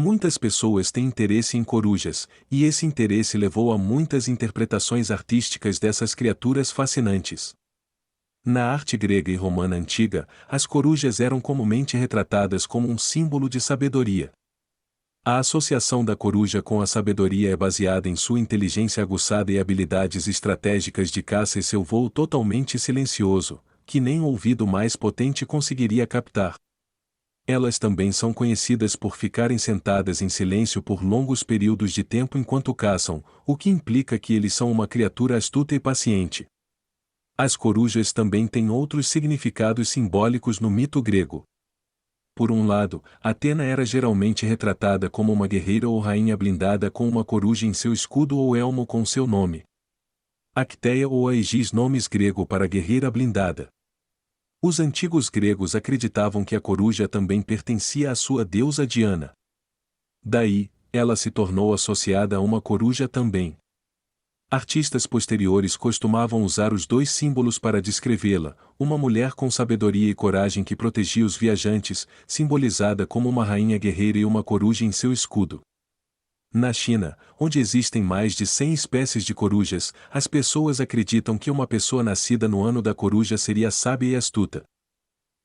Muitas pessoas têm interesse em corujas, e esse interesse levou a muitas interpretações artísticas dessas criaturas fascinantes. Na arte grega e romana antiga, as corujas eram comumente retratadas como um símbolo de sabedoria. A associação da coruja com a sabedoria é baseada em sua inteligência aguçada e habilidades estratégicas de caça e seu voo totalmente silencioso, que nem o ouvido mais potente conseguiria captar. Elas também são conhecidas por ficarem sentadas em silêncio por longos períodos de tempo enquanto caçam, o que implica que eles são uma criatura astuta e paciente. As corujas também têm outros significados simbólicos no mito grego. Por um lado, Atena era geralmente retratada como uma guerreira ou rainha blindada com uma coruja em seu escudo ou elmo com seu nome. Acteia ou Aegis, nomes grego para guerreira blindada. Os antigos gregos acreditavam que a coruja também pertencia à sua deusa Diana. Daí, ela se tornou associada a uma coruja também. Artistas posteriores costumavam usar os dois símbolos para descrevê-la, uma mulher com sabedoria e coragem que protegia os viajantes, simbolizada como uma rainha guerreira e uma coruja em seu escudo. Na China, onde existem mais de 100 espécies de corujas, as pessoas acreditam que uma pessoa nascida no ano da coruja seria sábia e astuta.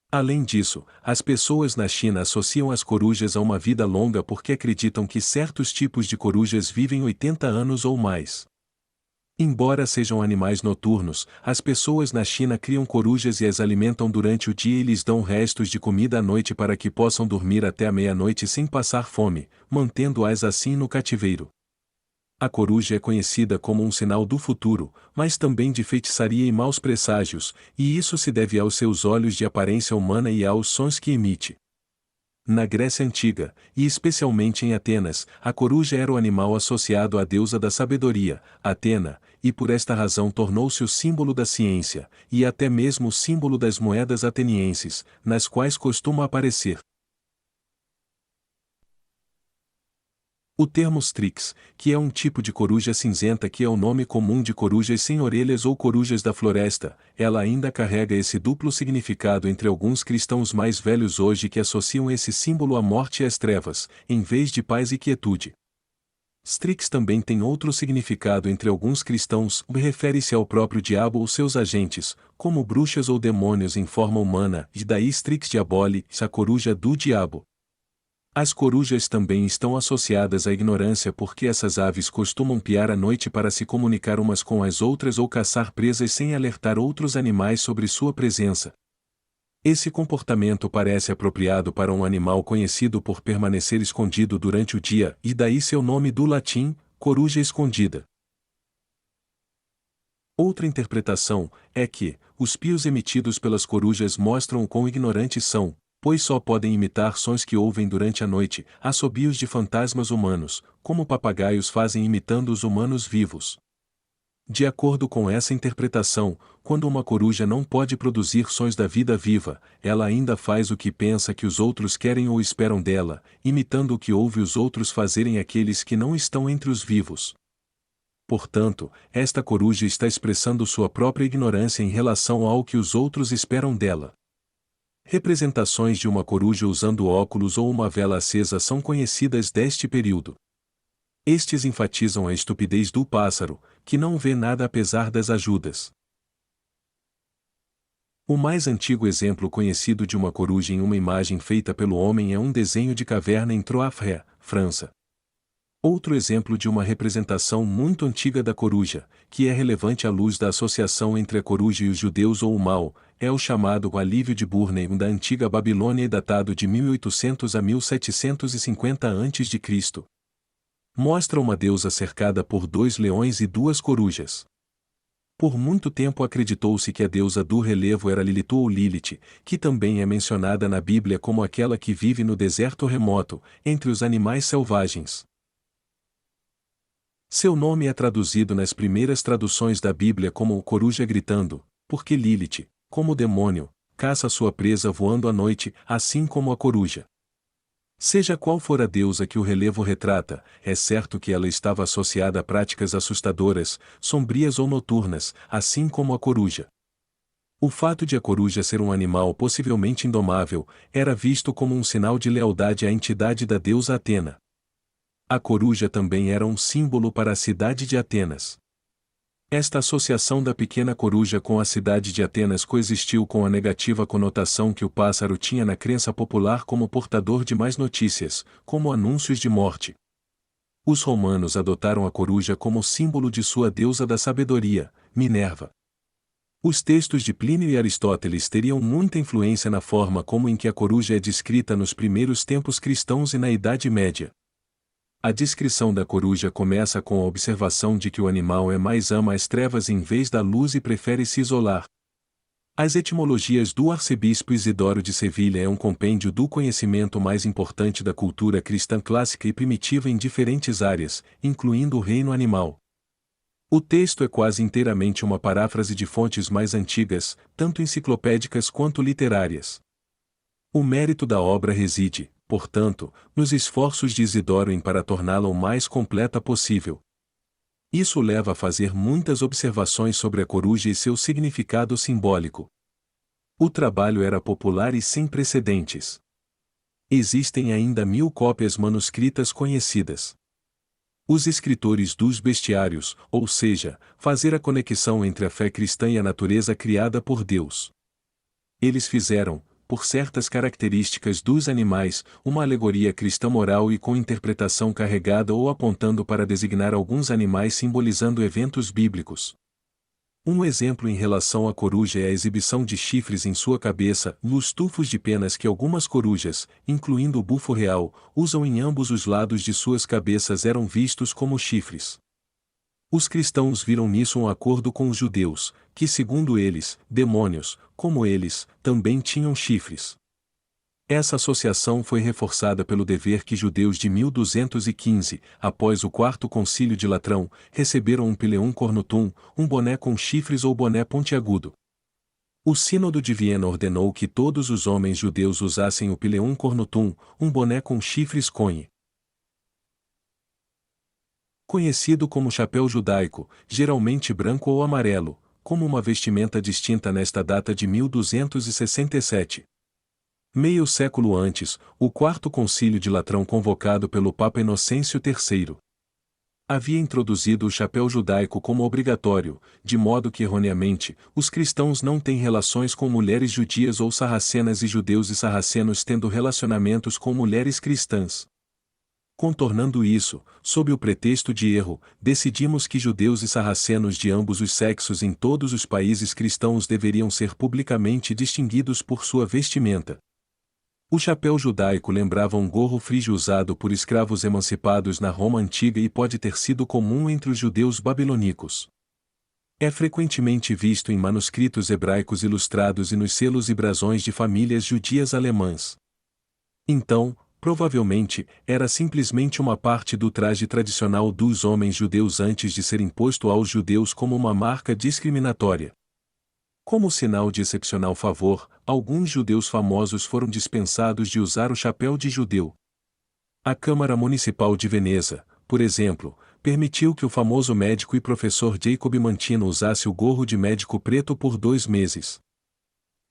Além disso, as pessoas na China associam as corujas a uma vida longa porque acreditam que certos tipos de corujas vivem 80 anos ou mais. Embora sejam animais noturnos, as pessoas na China criam corujas e as alimentam durante o dia e lhes dão restos de comida à noite para que possam dormir até a meia-noite sem passar fome, mantendo-as assim no cativeiro. A coruja é conhecida como um sinal do futuro, mas também de feitiçaria e maus presságios, e isso se deve aos seus olhos de aparência humana e aos sons que emite. Na Grécia Antiga, e especialmente em Atenas, a coruja era o animal associado à deusa da sabedoria, Atena, e por esta razão tornou-se o símbolo da ciência, e até mesmo o símbolo das moedas atenienses, nas quais costuma aparecer. O termo strix, que é um tipo de coruja cinzenta que é o nome comum de corujas sem orelhas ou corujas da floresta, ela ainda carrega esse duplo significado entre alguns cristãos mais velhos hoje que associam esse símbolo à morte e às trevas, em vez de paz e quietude. Strix também tem outro significado entre alguns cristãos, refere-se ao próprio diabo ou seus agentes, como bruxas ou demônios em forma humana, e daí Strix diaboli, a coruja do diabo. As corujas também estão associadas à ignorância porque essas aves costumam piar à noite para se comunicar umas com as outras ou caçar presas sem alertar outros animais sobre sua presença. Esse comportamento parece apropriado para um animal conhecido por permanecer escondido durante o dia, e daí seu nome do latim, coruja escondida. Outra interpretação é que os pios emitidos pelas corujas mostram o quão ignorantes são, pois só podem imitar sons que ouvem durante a noite, assobios de fantasmas humanos, como papagaios fazem imitando os humanos vivos. De acordo com essa interpretação, quando uma coruja não pode produzir sons da vida viva, ela ainda faz o que pensa que os outros querem ou esperam dela, imitando o que ouve os outros fazerem aqueles que não estão entre os vivos. Portanto, esta coruja está expressando sua própria ignorância em relação ao que os outros esperam dela. Representações de uma coruja usando óculos ou uma vela acesa são conhecidas deste período. Estes enfatizam a estupidez do pássaro, que não vê nada apesar das ajudas. O mais antigo exemplo conhecido de uma coruja em uma imagem feita pelo homem é um desenho de caverna em Troyes, França. Outro exemplo de uma representação muito antiga da coruja, que é relevante à luz da associação entre a coruja e os judeus ou o mal, é o chamado Alívio de Burnham da antiga Babilônia e datado de 1800 a 1750 a.C. Mostra uma deusa cercada por 2 leões e 2 corujas. Por muito tempo acreditou-se que a deusa do relevo era Lilith ou Lilith, que também é mencionada na Bíblia como aquela que vive no deserto remoto, entre os animais selvagens. Seu nome é traduzido nas primeiras traduções da Bíblia como o coruja gritando, porque Lilith, como demônio, caça sua presa voando à noite, assim como a coruja. Seja qual for a deusa que o relevo retrata, é certo que ela estava associada a práticas assustadoras, sombrias ou noturnas, assim como a coruja. O fato de a coruja ser um animal possivelmente indomável, era visto como um sinal de lealdade à entidade da deusa Atena. A coruja também era um símbolo para a cidade de Atenas. Esta associação da pequena coruja com a cidade de Atenas coexistiu com a negativa conotação que o pássaro tinha na crença popular como portador de más notícias, como anúncios de morte. Os romanos adotaram a coruja como símbolo de sua deusa da sabedoria, Minerva. Os textos de Plínio e Aristóteles teriam muita influência na forma como em que a coruja é descrita nos primeiros tempos cristãos e na Idade Média. A descrição da coruja começa com a observação de que o animal mais ama as trevas em vez da luz e prefere se isolar. As etimologias do arcebispo Isidoro de Sevilha é um compêndio do conhecimento mais importante da cultura cristã clássica e primitiva em diferentes áreas, incluindo o reino animal. O texto é quase inteiramente uma paráfrase de fontes mais antigas, tanto enciclopédicas quanto literárias. O mérito da obra reside, portanto, nos esforços de Isidoro para torná-la o mais completa possível. Isso leva a fazer muitas observações sobre a coruja e seu significado simbólico. O trabalho era popular e sem precedentes. Existem ainda 1000 cópias manuscritas conhecidas. Os escritores dos bestiários, ou seja, fazer a conexão entre a fé cristã e a natureza criada por Deus. Eles fizeram, por certas características dos animais, uma alegoria cristã moral e com interpretação carregada ou apontando para designar alguns animais simbolizando eventos bíblicos. Um exemplo em relação à coruja é a exibição de chifres em sua cabeça, nos tufos de penas que algumas corujas, incluindo o bufo real, usam em ambos os lados de suas cabeças eram vistos como chifres. Os cristãos viram nisso um acordo com os judeus, que segundo eles, demônios, como eles, também tinham chifres. Essa associação foi reforçada pelo dever que judeus de 1215, após o Quarto Concílio de Latrão, receberam um pileum cornutum, um boné com chifres ou boné pontiagudo. O Sínodo de Viena ordenou que todos os homens judeus usassem o pileum cornutum, um boné com chifres conhe. Conhecido como chapéu judaico, geralmente branco ou amarelo, como uma vestimenta distinta nesta data de 1267. Meio século antes, o Quarto Concílio de Latrão convocado pelo Papa Inocêncio III havia introduzido o chapéu judaico como obrigatório, de modo que erroneamente, os cristãos não têm relações com mulheres judias ou sarracenas e judeus e sarracenos tendo relacionamentos com mulheres cristãs. Contornando isso, sob o pretexto de erro, decidimos que judeus e sarracenos de ambos os sexos em todos os países cristãos deveriam ser publicamente distinguidos por sua vestimenta. O chapéu judaico lembrava um gorro frígio usado por escravos emancipados na Roma antiga e pode ter sido comum entre os judeus babilônicos. É frequentemente visto em manuscritos hebraicos ilustrados e nos selos e brasões de famílias judias alemãs. Então, provavelmente, era simplesmente uma parte do traje tradicional dos homens judeus antes de ser imposto aos judeus como uma marca discriminatória. Como sinal de excepcional favor, alguns judeus famosos foram dispensados de usar o chapéu de judeu. A Câmara Municipal de Veneza, por exemplo, permitiu que o famoso médico e professor Jacob Mantino usasse o gorro de médico preto por 2 meses.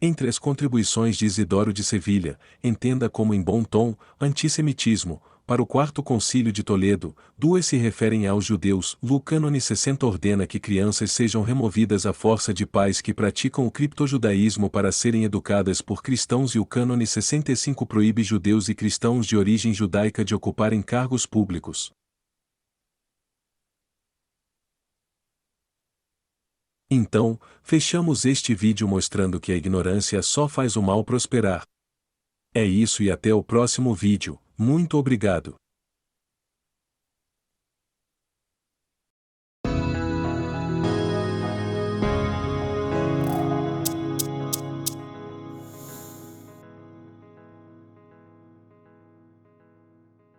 Entre as contribuições de Isidoro de Sevilha, entenda como em bom tom, antissemitismo, para o Quarto Concílio de Toledo, 2 se referem aos judeus. O cânone 60 ordena que crianças sejam removidas à força de pais que praticam o criptojudaísmo para serem educadas por cristãos e o cânone 65 proíbe judeus e cristãos de origem judaica de ocuparem cargos públicos. Então, fechamos este vídeo mostrando que a ignorância só faz o mal prosperar. É isso e até o próximo vídeo. Muito obrigado.